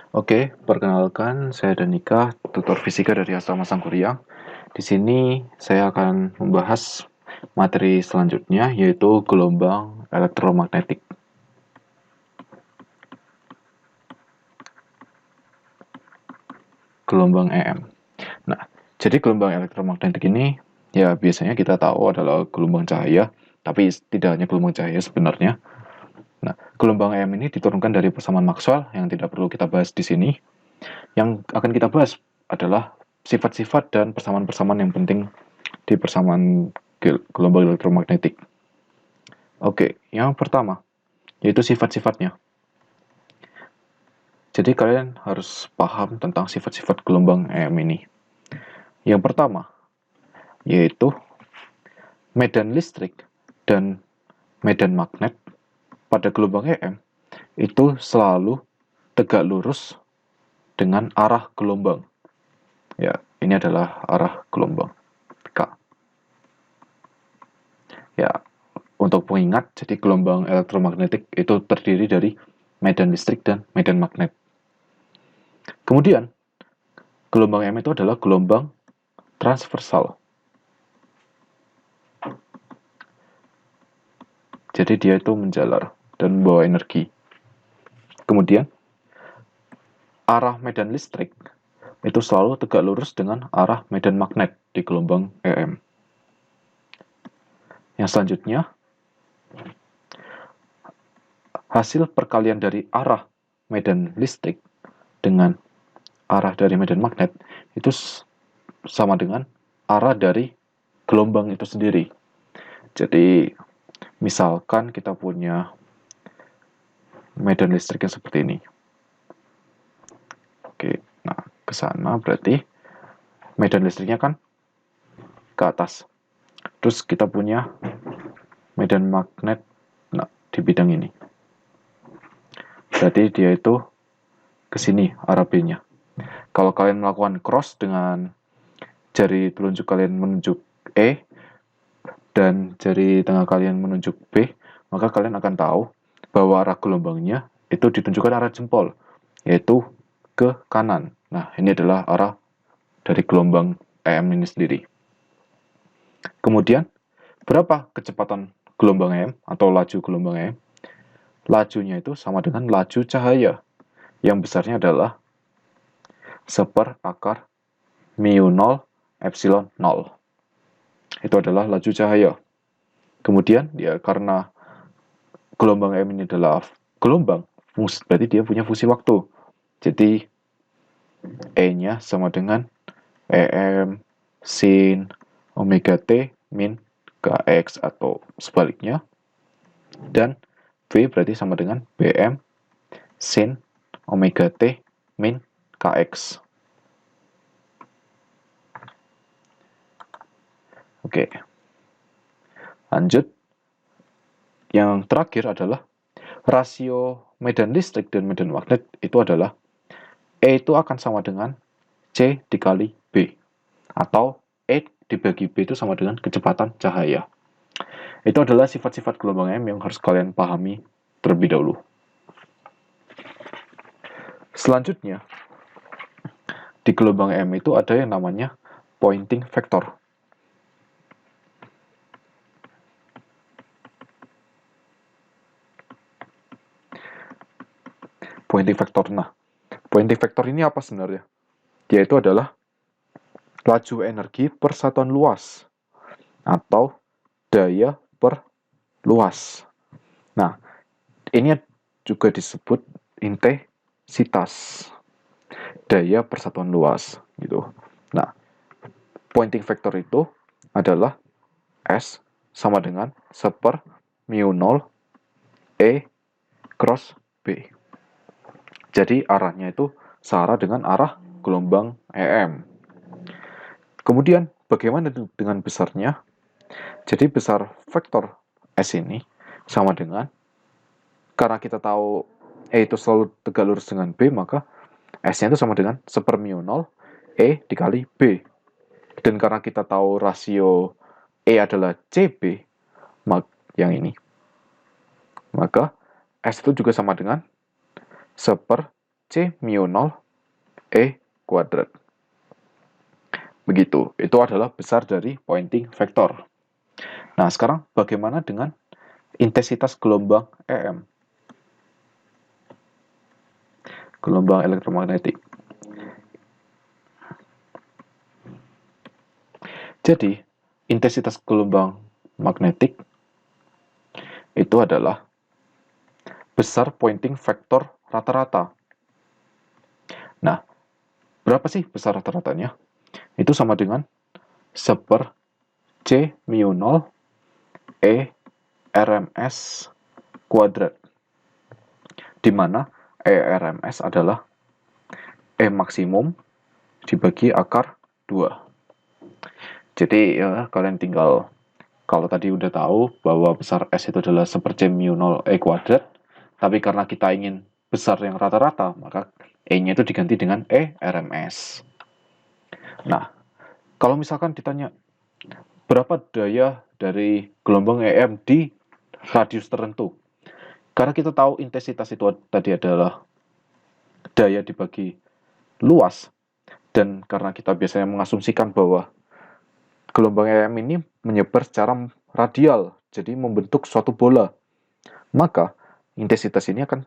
Oke, perkenalkan saya Danika, tutor fisika dari Asrama Sangkuriang. Di sini saya akan membahas materi selanjutnya yaitu gelombang elektromagnetik. Gelombang EM. Nah, jadi gelombang elektromagnetik ini ya biasanya kita tahu adalah gelombang cahaya, tapi tidak hanya gelombang cahaya sebenarnya. Nah, gelombang EM ini diturunkan dari persamaan Maxwell yang tidak perlu kita bahas di sini. Yang akan kita bahas adalah sifat-sifat dan persamaan-persamaan yang penting di persamaan gelombang elektromagnetik. Oke, yang pertama yaitu sifat-sifatnya. Jadi kalian harus paham tentang sifat-sifat gelombang EM ini. Yang pertama yaitu medan listrik dan medan magnet pada gelombang EM itu selalu tegak lurus dengan arah gelombang. Ya, ini adalah arah gelombang K. Ya, untuk pengingat, jadi gelombang elektromagnetik itu terdiri dari medan listrik dan medan magnet. Kemudian, gelombang M itu adalah gelombang transversal. Jadi dia itu menjalar dan membawa energi. Kemudian, arah medan listrik itu selalu tegak lurus dengan arah medan magnet di gelombang EM. Yang selanjutnya, hasil perkalian dari arah medan listrik dengan arah dari medan magnet itu sama dengan arah dari gelombang itu sendiri. Jadi, misalkan kita punya medan listrik yang seperti ini. Oke, nah ke sana berarti medan listriknya kan ke atas. Terus kita punya medan magnet di bidang ini. Berarti dia itu ke sini arah B-nya. Kalau kalian melakukan cross dengan jari telunjuk kalian menunjuk E dan jari tengah kalian menunjuk B, maka kalian akan tahu bahwa arah gelombangnya itu ditunjukkan arah jempol, yaitu ke kanan. Nah, ini adalah arah dari gelombang EM ini sendiri. Kemudian, berapa kecepatan gelombang EM atau laju gelombang EM? Lajunya itu sama dengan laju cahaya, yang besarnya adalah 1/akar mu 0 epsilon 0. Itu adalah laju cahaya. Kemudian, ya karena gelombang M ini adalah gelombang, berarti dia punya fungsi waktu. Jadi, E-nya sama dengan EM sin omega T min KX atau sebaliknya. Dan V berarti sama dengan BM sin omega T min KX. Oke. Lanjut. Yang terakhir adalah rasio medan listrik dan medan magnet itu adalah E itu akan sama dengan C dikali B. Atau E dibagi B itu sama dengan kecepatan cahaya. Itu adalah sifat-sifat gelombang M yang harus kalian pahami terlebih dahulu. Selanjutnya, di gelombang M itu ada yang namanya pointing vector. Pointing vector. Nah, pointing vector ini apa sebenarnya? Yaitu adalah laju energi per satuan luas atau daya per luas. Nah, ini juga disebut intensitas daya per satuan luas gitu. Nah, pointing vector itu adalah S sama dengan 1/mu0 E cross B. Jadi arahnya itu searah dengan arah gelombang EM. Kemudian bagaimana dengan besarnya? Jadi besar vektor S ini sama dengan, karena kita tahu E itu selalu tegak lurus dengan B, maka S-nya itu sama dengan 1/mu0 E dikali B. Dan karena kita tahu rasio E adalah CB, yang ini, maka S itu juga sama dengan 1/mu0 C mu 0 E kuadrat. Begitu, itu adalah besar dari pointing vector. Nah, sekarang bagaimana dengan intensitas gelombang EM? Gelombang elektromagnetik. Jadi, intensitas gelombang magnetik itu adalah besar pointing vector rata-rata. Nah, berapa sih besar rata-ratanya? Itu sama dengan 1 C mu 0 E RMS kuadrat. Di mana E RMS adalah E maksimum dibagi akar 2. Jadi ya, kalian tinggal, kalau tadi udah tahu bahwa besar S itu adalah 1 C mu 0 E kuadrat, tapi karena kita ingin besar yang rata-rata, maka E-nya itu diganti dengan E RMS. Nah, kalau misalkan ditanya berapa daya dari gelombang EM di radius tertentu, karena kita tahu intensitas itu tadi adalah daya dibagi luas, dan karena kita biasanya mengasumsikan bahwa gelombang EM ini menyebar secara radial, jadi membentuk suatu bola, maka intensitas ini akan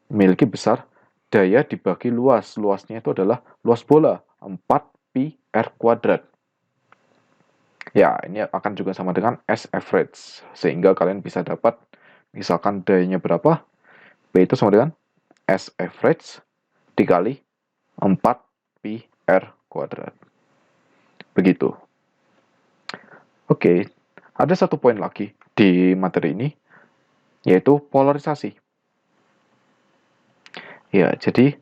memiliki besar daya dibagi luas. Luasnya itu adalah luas bola, 4pi R kuadrat. Ya, ini akan juga sama dengan S average, sehingga kalian bisa dapat, misalkan dayanya berapa, P itu sama dengan S average dikali 4pi R kuadrat. Begitu. Oke, ada satu poin lagi di materi ini, yaitu polarisasi. Ya, jadi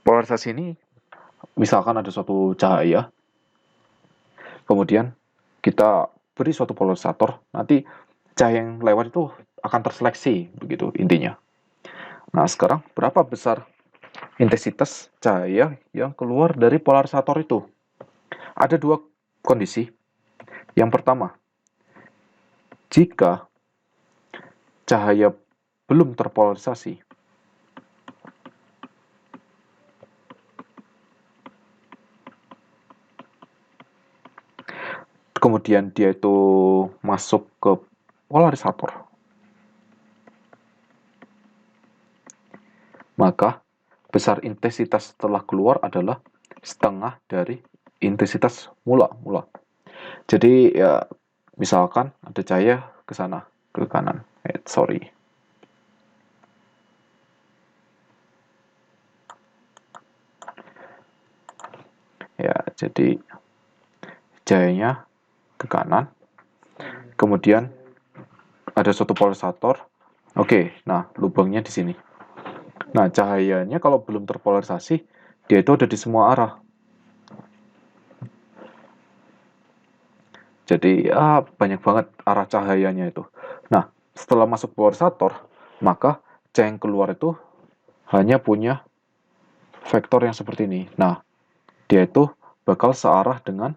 polarisasi ini, misalkan ada suatu cahaya, kemudian kita beri suatu polarisator, nanti cahaya yang lewat itu akan terseleksi, begitu intinya. Nah, sekarang berapa besar intensitas cahaya yang keluar dari polarisator itu? Ada dua kondisi. Yang pertama, jika cahaya belum terpolarisasi, kemudian dia itu masuk ke polarisator, maka besar intensitas setelah keluar adalah setengah dari intensitas mula. Jadi ya, misalkan ada cahaya ke sana, ke kanan. Sorry. Ya, jadi cahayanya ke kanan. Kemudian ada suatu polarisator. Oke, nah lubangnya di sini. Nah, cahayanya kalau belum terpolarisasi, dia itu ada di semua arah. Jadi ya, banyak banget arah cahayanya itu. Nah, setelah masuk polarisator, maka cahaya yang keluar itu hanya punya vektor yang seperti ini. Nah, dia itu bakal searah dengan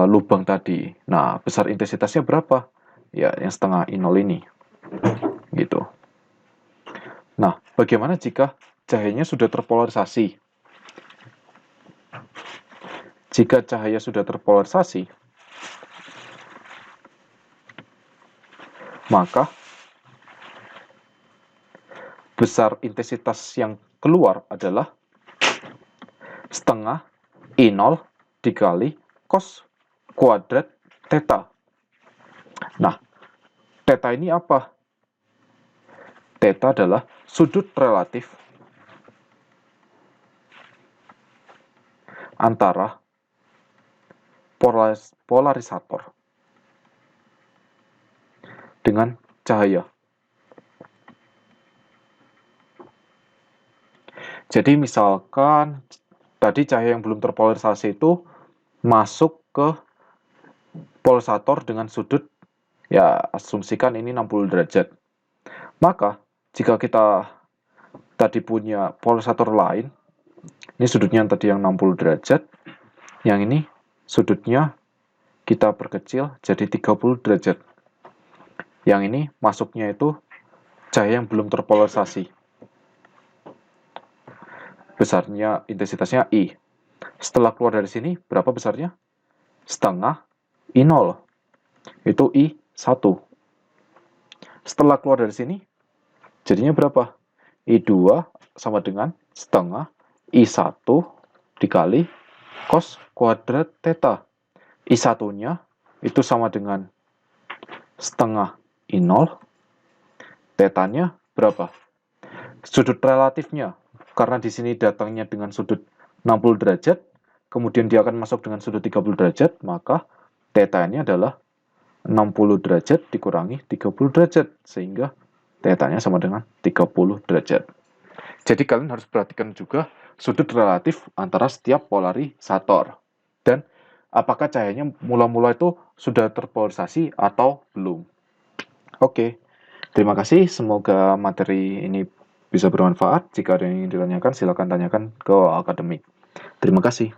lubang tadi. Nah, besar intensitasnya berapa? Ya, yang setengah I0 ini. Gitu. Nah, bagaimana jika cahayanya sudah terpolarisasi? Jika cahaya sudah terpolarisasi, maka besar intensitas yang keluar adalah setengah I0 dikali cos kuadrat theta. Nah, theta ini apa? Theta adalah sudut relatif antara polarisator dengan cahaya. Jadi misalkan tadi cahaya yang belum terpolarisasi itu masuk ke polarisator dengan sudut, ya asumsikan ini 60 derajat. Maka jika kita tadi punya polarisator lain, ini sudutnya tadi yang 60 derajat, yang ini sudutnya kita perkecil jadi 30 derajat. Yang ini masuknya itu cahaya yang belum terpolarisasi. besarnya intensitasnya I. Setelah keluar dari sini, berapa besarnya? Setengah I0. Itu I1. Setelah keluar dari sini, jadinya berapa? I2 sama dengan setengah I1 dikali cos kuadrat theta. I1-nya itu sama dengan setengah I0. Theta-nya berapa? Sudut relatifnya. Karena di sini datangnya dengan sudut 60 derajat, kemudian dia akan masuk dengan sudut 30 derajat, maka theta-nya adalah 60 derajat dikurangi 30 derajat, sehingga theta-nya sama dengan 30 derajat. Jadi kalian harus perhatikan juga sudut relatif antara setiap polarisator. Dan apakah cahayanya mula-mula itu sudah terpolarisasi atau belum. Oke, terima kasih. Semoga materi ini bisa bermanfaat. Jika ada yang ingin ditanyakan, silakan tanyakan ke akademik. Terima kasih.